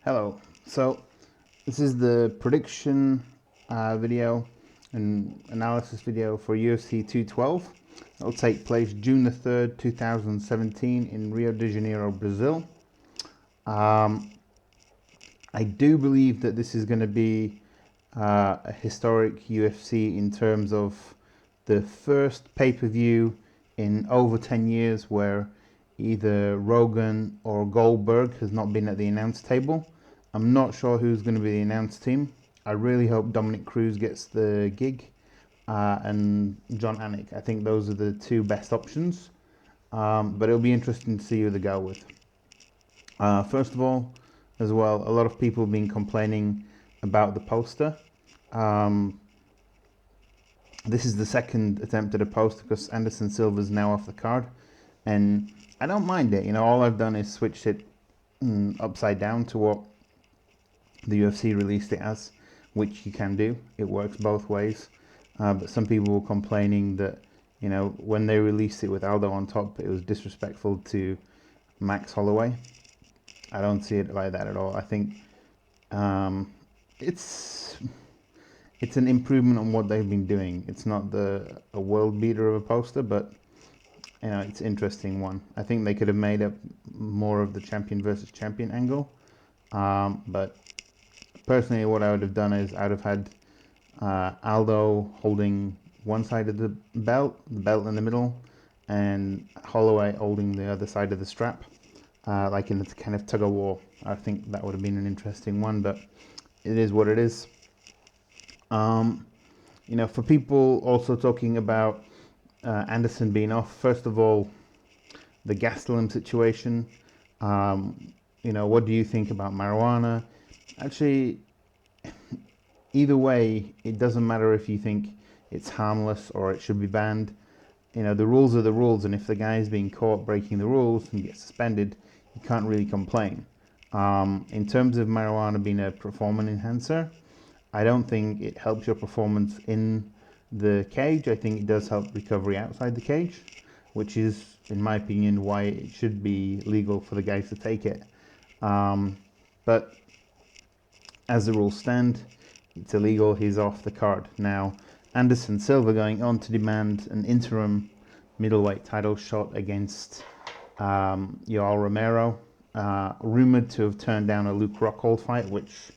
Hello. So this is the prediction video and analysis video for UFC 212. It'll take place June the 3rd, 2017 in Rio de Janeiro, Brazil. I do believe that this is going to be a historic UFC in terms of the first pay-per-view in over 10 years where either Rogan or Goldberg has not been at the announce table. I'm not sure who's going to be the announce team. I really hope Dominic Cruz gets the gig and John Anik. I think those are the two best options. But it'll be interesting to see who they go with. First of all, as well, a lot of people have been complaining about the poster. This is the second attempt at a poster because Anderson Silva's now off the card. And I don't mind it. You know, all I've done is switched it upside down to what the UFC released it as, which you can do. It works both ways. But some people were complaining that, you know, when they released it with Aldo on top, it was disrespectful to Max Holloway. I don't see it like that at all. I think it's an improvement on what they've been doing. It's not a world beater of a poster, but you know, it's an interesting one. I think they could have made up more of the champion versus champion angle. But personally, what I would have done is I would have had Aldo holding one side of the belt in the middle, and Holloway holding the other side of the strap, like in a kind of tug of war. I think that would have been an interesting one, but it is what it is. You know, for people also talking about Anderson being off, first of all, the Gastelum situation. You know, what do you think about marijuana? Actually, either way, it doesn't matter if you think it's harmless or it should be banned. You know, the rules are the rules, and if the guy is being caught breaking the rules and gets suspended, you can't really complain. In terms of marijuana being a performance enhancer, I don't think it helps your performance in the cage. I think it does help recovery outside the cage, which is, in my opinion, why it should be legal for the guys to take it. But as the rules stand, it's illegal. He's off the card. Now, Anderson Silva going on to demand an interim middleweight title shot against Yoel Romero. Rumored to have turned down a Luke Rockhold fight, which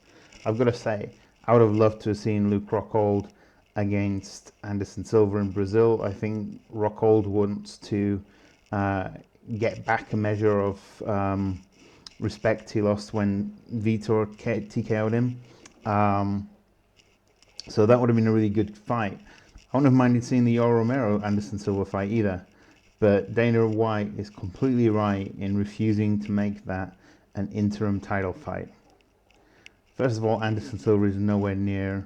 I've got to say, I would have loved to have seen Luke Rockhold against Anderson Silva in Brazil. I think Rockhold wants to get back a measure of respect he lost when Vitor TKO'd him. So that would have been a really good fight. I wouldn't have minded seeing the Yoel Romero Anderson Silva fight either. But Dana White is completely right in refusing to make that an interim title fight. First of all, Anderson Silva is nowhere near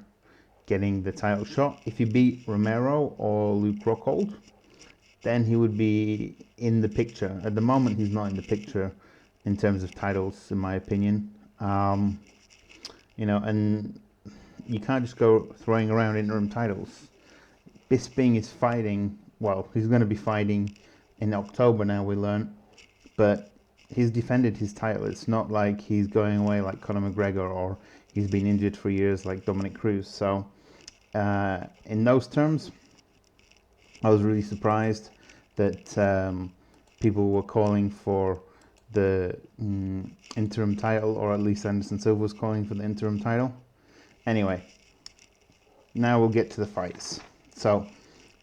getting the title shot. If he beat Romero or Luke Rockhold, then he would be in the picture. At the moment, he's not in the picture in terms of titles, in my opinion. You know, and you can't just go throwing around interim titles. Bisping is fighting, well, he's going to be fighting in October now, we learn, but he's defended his title. It's not like he's going away like Conor McGregor or he's been injured for years like Dominic Cruz. So in those terms, I was really surprised that people were calling for the interim title, or at least Anderson Silva was calling for the interim title. Anyway, now we'll get to the fights. So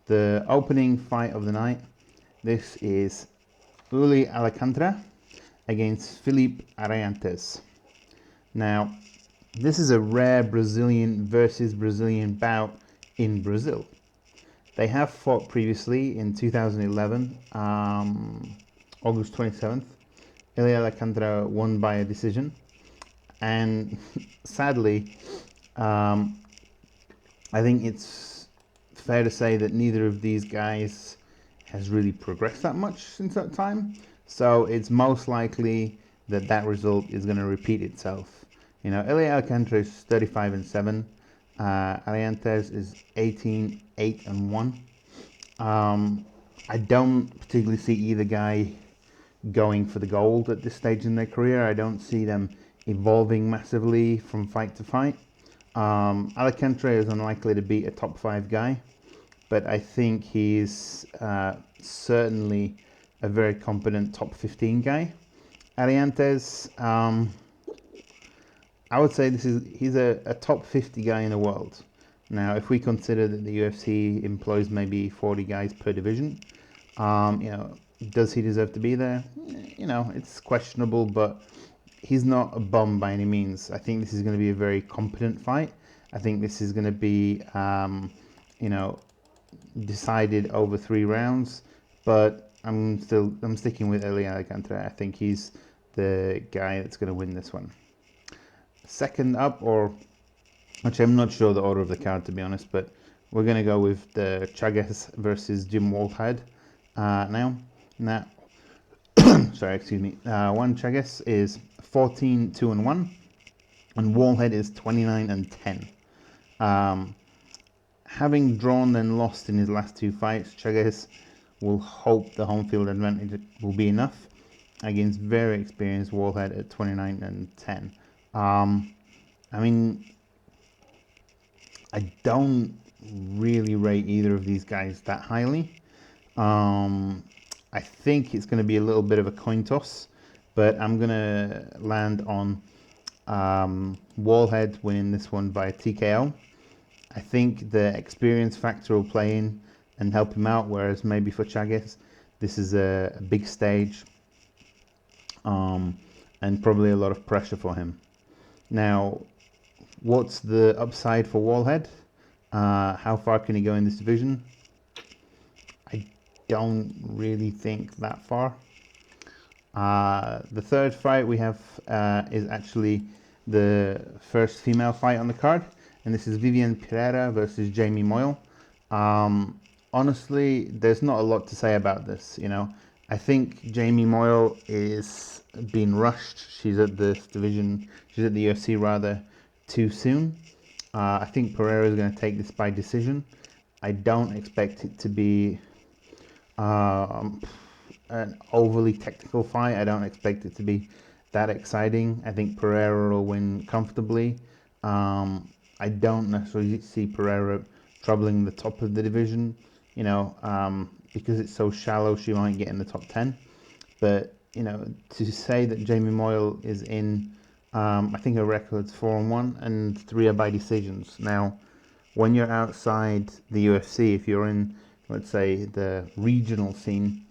the opening fight of the night, this is Uli Alcantara against Felipe Ariantes. Now, this is a rare Brazilian versus Brazilian bout in Brazil. They have fought previously in 2011, August 27th. Uli Alcantara won by a decision. And sadly, I think it's fair to say that neither of these guys has really progressed that much since that time. So it's most likely that that result is going to repeat itself. You know, Uli Alcantara is 35-7. Ariantes is 18-8-1. I don't particularly see either guy going for the gold at this stage in their career. I don't see them evolving massively from fight to fight. Alcantara is unlikely to beat a top 5 guy, but I think he's certainly a very competent top 15 guy. Ariantes, I would say he's a top 50 guy in the world. Now, if we consider that the UFC employs maybe 40 guys per division, does he deserve to be there? It's questionable, but he's not a bum by any means. I think this is going to be a very competent fight. I think this is going to be, decided over 3 rounds. But I'm sticking with Elian Alcantara. I think he's the guy that's going to win this one. Second up, or actually, I'm not sure the order of the card to be honest, but we're going to go with the Chagas versus Jim Wallhead now. Sorry, excuse me. Juan Chagas is 14-2-1, and Wallhead is 29-10. Having drawn and lost in his last 2 fights, Chagas will hope the home field advantage will be enough against very experienced Wallhead at 29-10. I don't really rate either of these guys that highly. I think it's going to be a little bit of a coin toss, but I'm going to land on Wallhead winning this one by TKO. I think the experience factor will play in and help him out, whereas maybe for Chagas, this is a big stage and probably a lot of pressure for him. Now, what's the upside for Wallhead? How far can he go in this division? I don't really think that far. The third fight we have is actually the first female fight on the card, and this is Viviane Pereira versus Jamie Moyle. Honestly, there's not a lot to say about this. I think Jamie Moyle is being rushed. She's at this division. She's at the UFC rather too soon. I think Pereira is going to take this by decision. I don't expect it to be an overly technical fight. I don't expect it to be that exciting. I think Pereira will win comfortably. I don't necessarily see Pereira troubling the top of the division. Because it's so shallow, she might get in the top 10. But, to say that Jamie Moyle is in, I think her record's 4-1 and 3 are by decisions. Now, when you're outside the UFC, if you're in, let's say, the regional scene,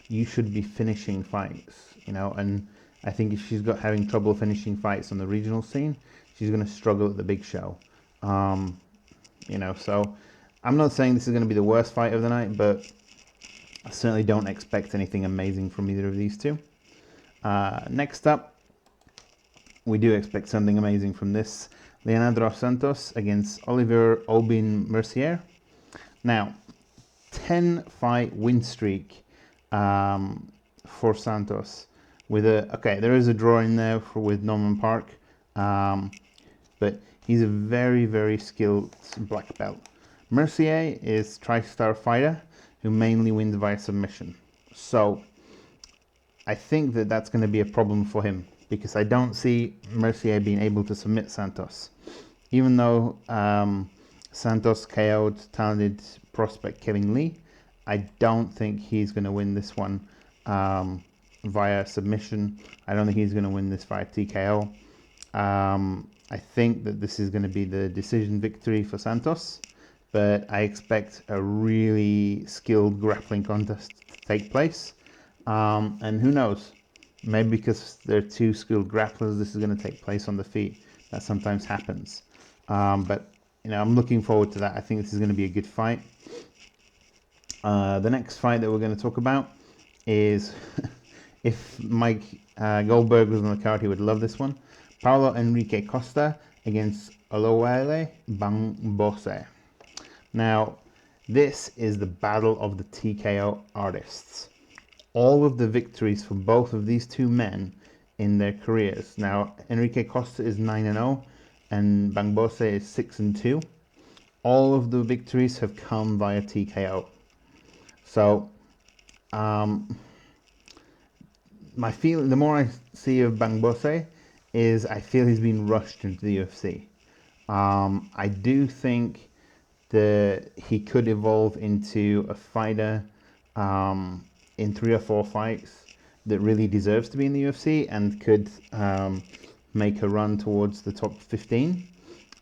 you should be finishing fights, and I think if she's having trouble finishing fights on the regional scene, she's going to struggle at the big show. So I'm not saying this is going to be the worst fight of the night, but I certainly don't expect anything amazing from either of these two. Next up, we do expect something amazing from this. Leandro Santos against Oliver Aubin-Mercier. Now, 10-fight win streak for Santos. There is a draw in there with Norman Park, but he's a very, very skilled black belt. Mercier is tri-star fighter who mainly wins via submission. So I think that's going to be a problem for him, because I don't see Mercier being able to submit Santos. Even though Santos KO'd talented prospect Kevin Lee, I don't think he's going to win this one via submission. I don't think he's going to win this via TKO. I think that this is going to be the decision victory for Santos, but I expect a really skilled grappling contest to take place. And who knows, maybe because they're 2 skilled grapplers, this is going to take place on the feet. That sometimes happens. But I'm looking forward to that. I think this is going to be a good fight. The next fight that we're going to talk about is, if Mike Goldberg was on the card, he would love this one. Paulo Enrique Costa against Holloway Bamgbose. Now, this is the battle of the TKO artists. All of the victories for both of these 2 men in their careers. Now, Enrique Costa is 9-0 and Bamgbose is 6-2. All of the victories have come via TKO. So, my feeling, the more I see of Bamgbose, is I feel he's been rushed into the UFC. I do think that he could evolve into a fighter in 3 or 4 fights that really deserves to be in the UFC and could make a run towards the top 15.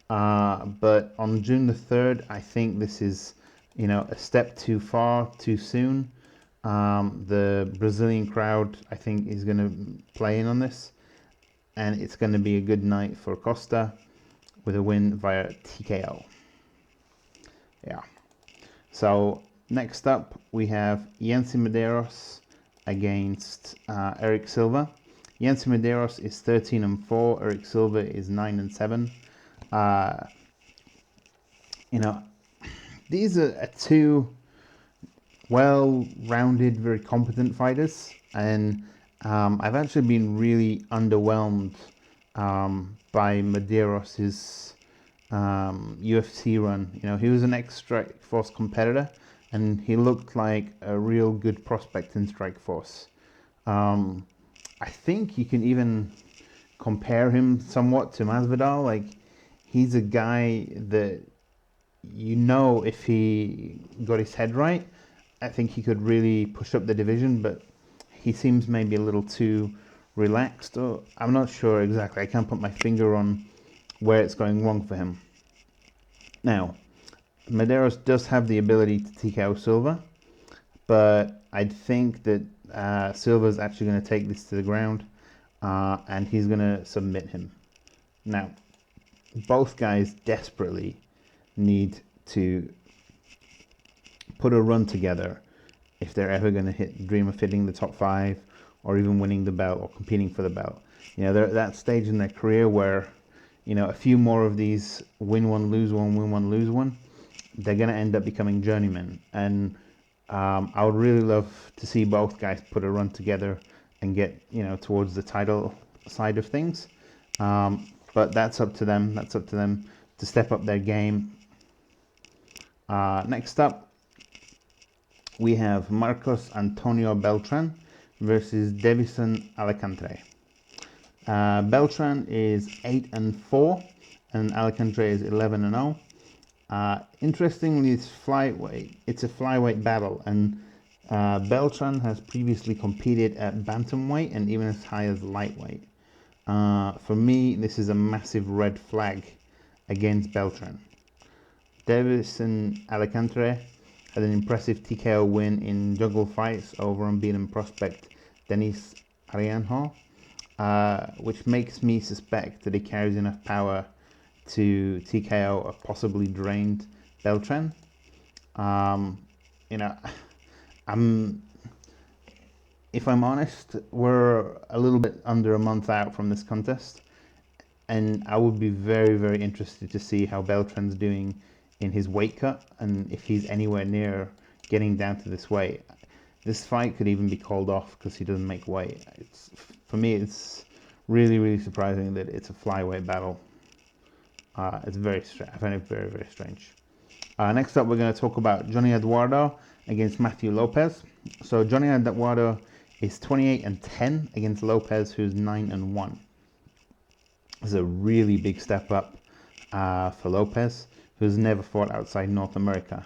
But on June the 3rd, I think this is, a step too far, too soon. The Brazilian crowd, I think, is going to play in on this. And it's going to be a good night for Costa with a win via TKO. Yeah. So next up, we have Yancy Medeiros against Erick Silva. Yancy Medeiros is 13-4. Erick Silva is 9-7. These are 2 well-rounded, very competent fighters, and I've actually been really underwhelmed by Medeiros' UFC run. He was an ex-Strikeforce competitor, and he looked like a real good prospect in Strikeforce. I think you can even compare him somewhat to Masvidal. Like, he's a guy that, if he got his head right, I think he could really push up the division, but he seems maybe a little too relaxed, or I'm not sure exactly. I can't put my finger on where it's going wrong for him. Now, Medeiros does have the ability to TKO Silva, but I think that Silva's actually going to take this to the ground, and he's going to submit him. Now, both guys desperately need to put a run together if they're ever going to dream of hitting the top 5 or even winning the belt or competing for the belt. They're at that stage in their career where, a few more of these win one, lose one, win one, lose one, they're going to end up becoming journeymen. And I would really love to see both guys put a run together and get, towards the title side of things. But that's up to them. That's up to them to step up their game. Next up, we have Marcos Antonio Beltran versus Davison Alcantara. Beltran is 8-4 and Alcantara is 11-0. Interestingly, it's a flyweight battle, and Beltran has previously competed at bantamweight and even as high as lightweight. For me, this is a massive red flag against Beltran. Davison Alcantara had an impressive TKO win in juggle fights over unbeaten prospect Denis Arianjo, which makes me suspect that he carries enough power to TKO a possibly drained Beltran. If I'm honest, we're a little bit under a month out from this contest, and I would be very, very interested to see how Beltran's doing in his weight cut, and if he's anywhere near getting down to this weight. This fight could even be called off because he doesn't make weight. For me, it's really, really surprising that it's a flyweight battle. It's very strange. I find it very, very strange. Next up, we're going to talk about Johnny Eduardo against Matthew Lopez. So Johnny Eduardo is 28-10 against Lopez, who's 9-1. This is a really big step up for Lopez, who's never fought outside North America.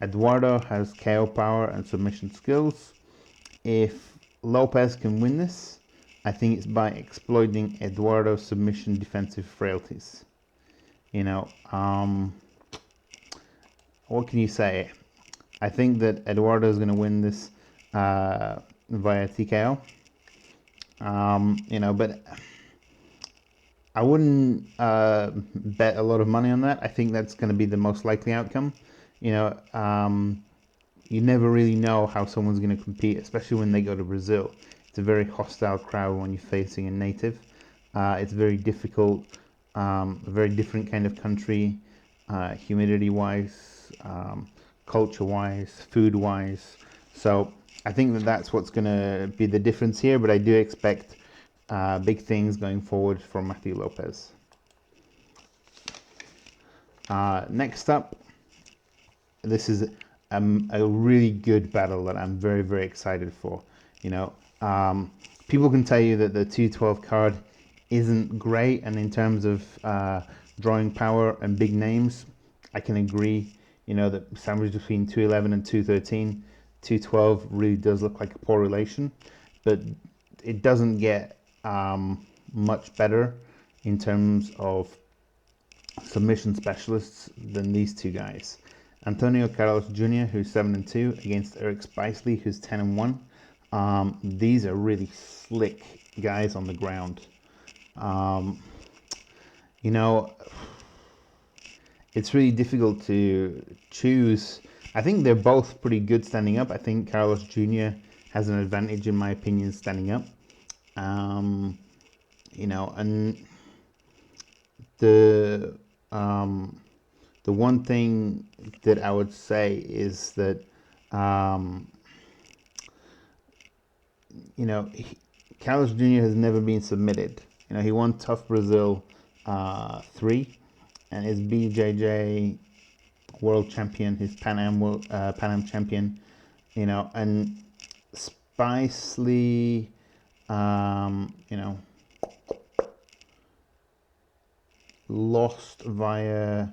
Eduardo has KO power and submission skills. If Lopez can win this, I think it's by exploiting Eduardo's submission defensive frailties. What can you say? I think that Eduardo is going to win this via TKO. But I wouldn't bet a lot of money on that. I think that's going to be the most likely outcome. You never really know how someone's going to compete, especially when they go to Brazil. It's a very hostile crowd when you're facing a native. It's very difficult, a very different kind of country, humidity-wise, culture-wise, food-wise. So I think that that's what's going to be the difference here, but I do expect big things going forward from Matthew Lopez. Next up, this is a really good battle that I'm very, very excited for. people can tell you that the 212 card isn't great, and in terms of drawing power and big names, I can agree. You know, that sandwich between 211 and 213, 212 really does look like a poor relation, but it doesn't get much better in terms of submission specialists than these two guys. Antonio Carlos Jr., who's 7-2, against Erick Spicely, who's 10-1. These are really slick guys on the ground. You know, it's really difficult to choose. I think they're both pretty good standing up. I think Carlos Jr. has an advantage, in my opinion, standing up. You know, and the one thing that I would say is that, you know, Carlos Jr. has never been submitted. You know, he won Tough Brazil 3, and is BJJ world champion, his Pan Am champion. You know, and Spicely, you know, lost via,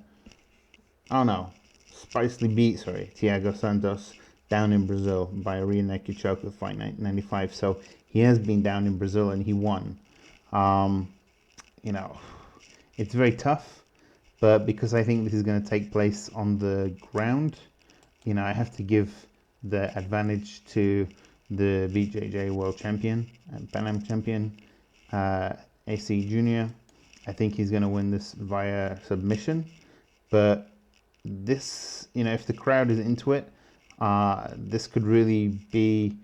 oh no, Spicely beat, Thiago Santos down in Brazil by a rear naked choke with fight 95. So he has been down in Brazil and he won. You know, it's very tough, but because I think this is going to take place on the ground, you know, I have to give the advantage to the BJJ world champion and Pan Am champion, AC Junior. I think he's going to win this via submission, but this, you know, if the crowd is into it, this could really be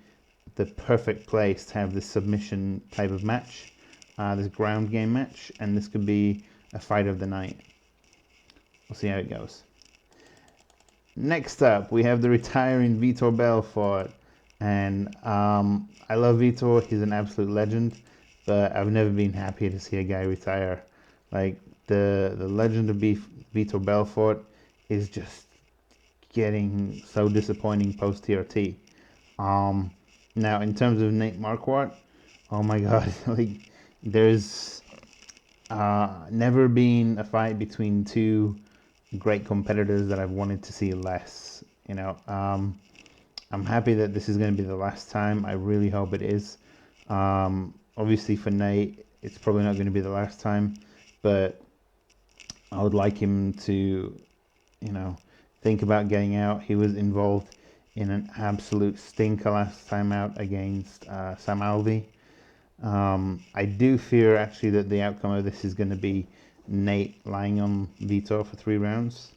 the perfect place to have this submission type of match, this ground game match, and this could be a fight of the night. We'll see how it goes. Next up, we have the retiring Vitor Belfort, and I love Vitor. He's an absolute legend, but I've never been happy to see a guy retire. Like, the legend of Vitor Belfort is just getting so disappointing post TRT. Now, in terms of Nate Marquardt, oh my god, like, there's never been a fight between two great competitors that I've wanted to see less. You know, I'm happy that this is going to be the last time. I really hope it is. Obviously for Nate, it's probably not going to be the last time, but I would like him to, you know, think about getting out. He was involved in an absolute stinker last time out against Sam Alvey. I do fear actually that the outcome of this is going to be Nate lying on Vitor for 3 rounds.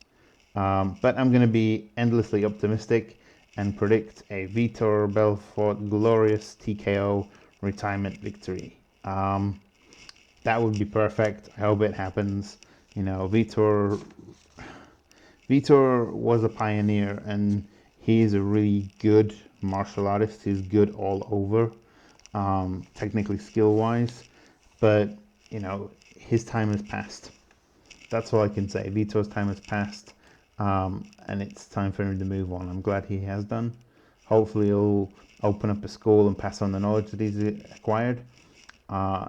But I'm going to be endlessly optimistic and predict a Vitor Belfort glorious TKO retirement victory. That would be perfect. I hope it happens. You know, Vitor was a pioneer, and he's a really good martial artist. He's good all over, technically skill-wise, but, you know, his time has passed. That's all I can say. Vitor's time has passed, and it's time for him to move on. I'm glad he has done. Hopefully he'll open up a school and pass on the knowledge that he's acquired.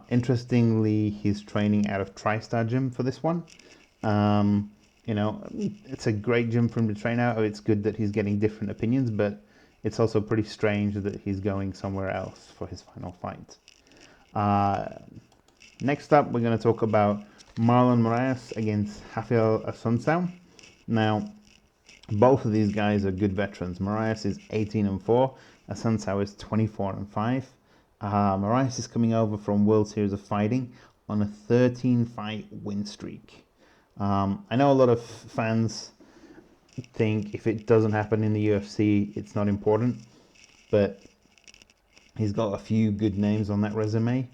Interestingly, he's training out of TriStar Gym for this one. You know, it's a great gym for him to train out of. It's good that he's getting different opinions, but it's also pretty strange that he's going somewhere else for his final fight. Next up, we're going to talk about Marlon Moraes against Rafael Assunção. Now, both of these guys are good veterans. Moraes is 18-4. Assunção is 24-5. Moraes is coming over from World Series of Fighting on a 13-fight win streak. I know a lot of fans think if it doesn't happen in the UFC, it's not important, but he's got a few good names on that resume,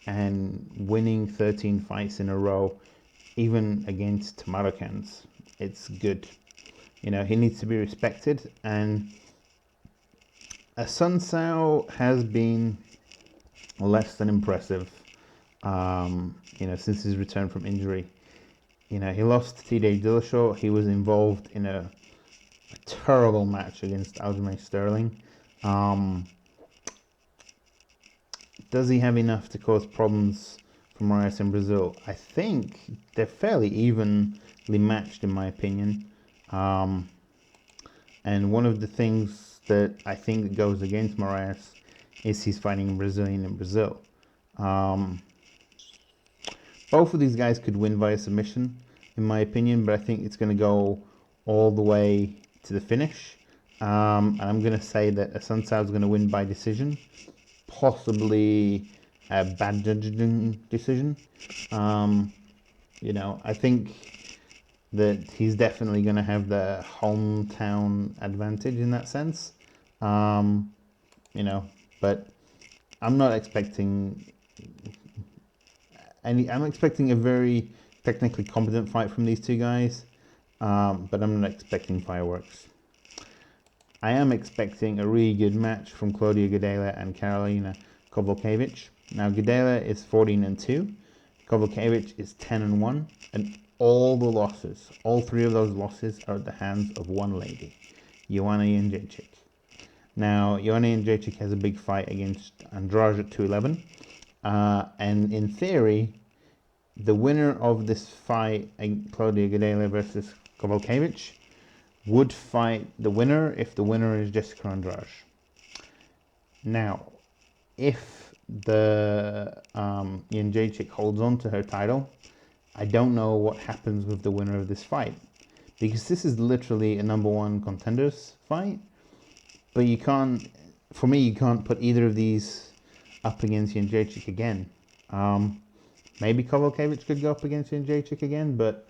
and winning 13 fights in a row, even against tomato cans, it's good. You know, he needs to be respected, and Assunção has been less than impressive, you know, since his return from injury. You know, he lost to TJ Dillashaw. He was involved in a terrible match against Aljamain Sterling. does he have enough to cause problems for Moraes in Brazil? I think they're fairly evenly matched, in my opinion. And one of the things that I think that goes against Moraes is he's fighting a Brazilian in Brazil. Both of these guys could win via submission, in my opinion, but I think it's going to go all the way to the finish. And I'm going to say that Assunção is going to win by decision, possibly a bad judging decision. You know, I think that he's definitely going to have the hometown advantage in that sense. You know, but I'm not expecting I'm expecting a very technically competent fight from these two guys, but I'm not expecting fireworks. I am expecting a really good match from Cláudia Gadelha and Karolina Kowalkiewicz. Now Gadelha is 14-2, Kowalkiewicz is 10-1, and all the losses, all three of those losses, are at the hands of one lady, Joanna Jędrzejczyk. Now Joanna Jędrzejczyk has a big fight against Andrade at 211, and in theory, the winner of this fight, Cláudia Gadelha versus Kowalkiewicz, would fight the winner if the winner is Jessica Andrade. Now, if the Jędrzejczyk holds on to her title, I don't know what happens with the winner of this fight, because this is literally a #1 contenders fight. But you can't, for me, you can't put either of these up against Jędrzejczyk again. Maybe Kowalkiewicz could go up against Jędrzejczyk again, but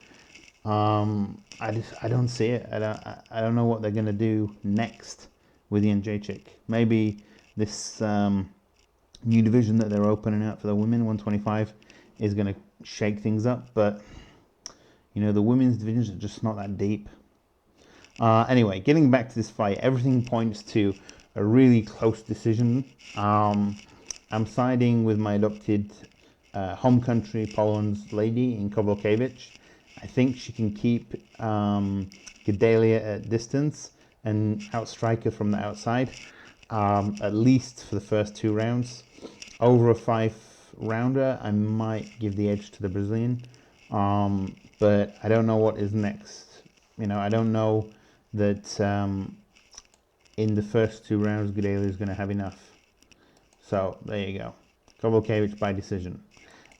I don't see it. I don't know what they're gonna do next with Jędrzejczyk. Maybe this new division that they're opening up for the women, 125, is gonna shake things up. But you know, the women's divisions are just not that deep. Anyway, getting back to this fight, everything points to a really close decision. I'm siding with my adopted home country, Poland's lady in Kowalkiewicz. I think she can keep Gadelha at distance and outstrike her from the outside, at least for the first 2 rounds. Over a 5-rounder, I might give the edge to the Brazilian, but I don't know what is next. You know, I don't know that in the first 2 rounds, Gadelha is going to have enough. So there you go, Kowalkiewicz by decision.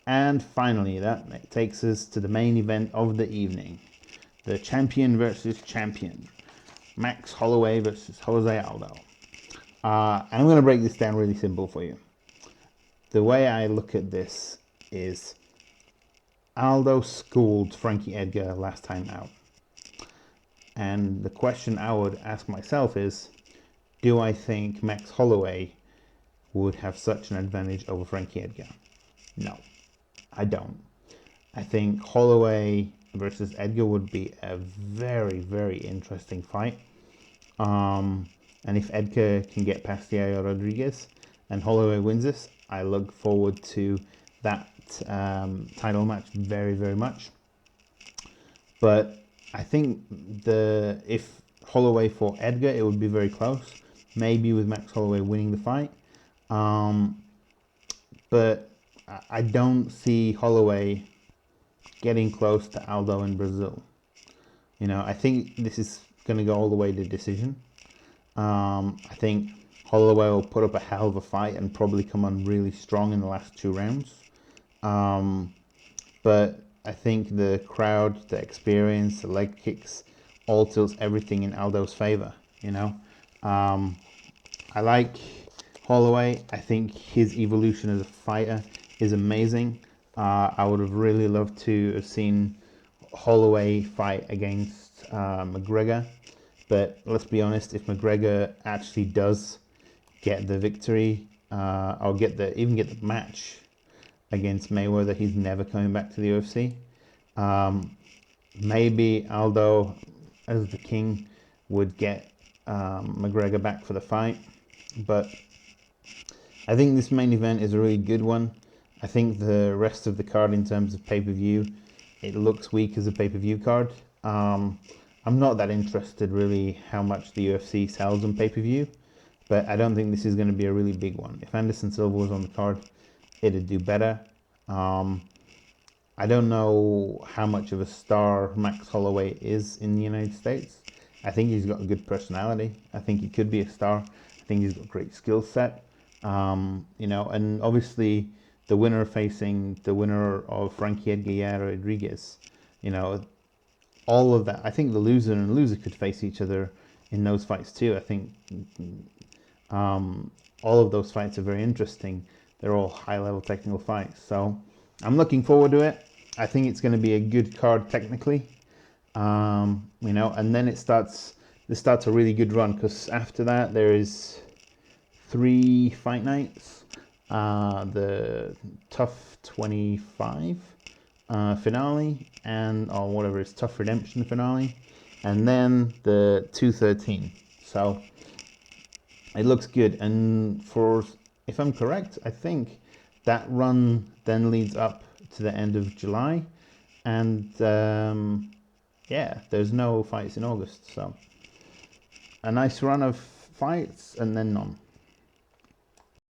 And finally, that takes us to the main event of the evening. The champion versus champion. Max Holloway versus Jose Aldo. And I'm going to break this down really simple for you. The way I look at this is Aldo schooled Frankie Edgar last time out. And the question I would ask myself is, do I think Max Holloway would have such an advantage over Frankie Edgar? No. I don't. I think Holloway versus Edgar would be a very, very interesting fight. And if Edgar can get past Yair Rodriguez and Holloway wins this, I look forward to that title match very, very much. But I think if Holloway fought Edgar, it would be very close. Maybe with Max Holloway winning the fight. But I don't see Holloway getting close to Aldo in Brazil. You know, I think this is going to go all the way to decision. I think Holloway will put up a hell of a fight and probably come on really strong in the last 2 rounds. But I think the crowd, the experience, the leg kicks, all tilts everything in Aldo's favor, you know. I like Holloway. I think his evolution as a fighter is amazing. I would have really loved to have seen Holloway fight against McGregor, but let's be honest, if McGregor actually does get the victory, or even get the match against Mayweather, he's never coming back to the UFC. Maybe Aldo, as the king, would get McGregor back for the fight, but I think this main event is a really good one. I think the rest of the card in terms of pay-per-view, it looks weak as a pay-per-view card. I'm not that interested really how much the UFC sells on pay-per-view. but I don't think this is going to be a really big one. If Anderson Silva was on the card, it'd do better. I don't know how much of a star Max Holloway is in the United States. I think he's got a good personality. I think he could be a star. I think he's got a great skill set. You know, and obviously the winner facing the winner of Frankie Edgar Rodriguez, you know, all of that. I think the loser and loser could face each other in those fights too. I think all of those fights are very interesting. They're all high-level technical fights. So I'm looking forward to it. I think it's going to be a good card technically. You know, and then this starts a really good run, because after that there is 3 fight nights. The Tough 25 finale, and or whatever it's Tough Redemption finale, and then the 213. So it looks good, and for, if I'm correct, I think that run then leads up to the end of July, and yeah, there's no fights in August, so a nice run of fights and then none.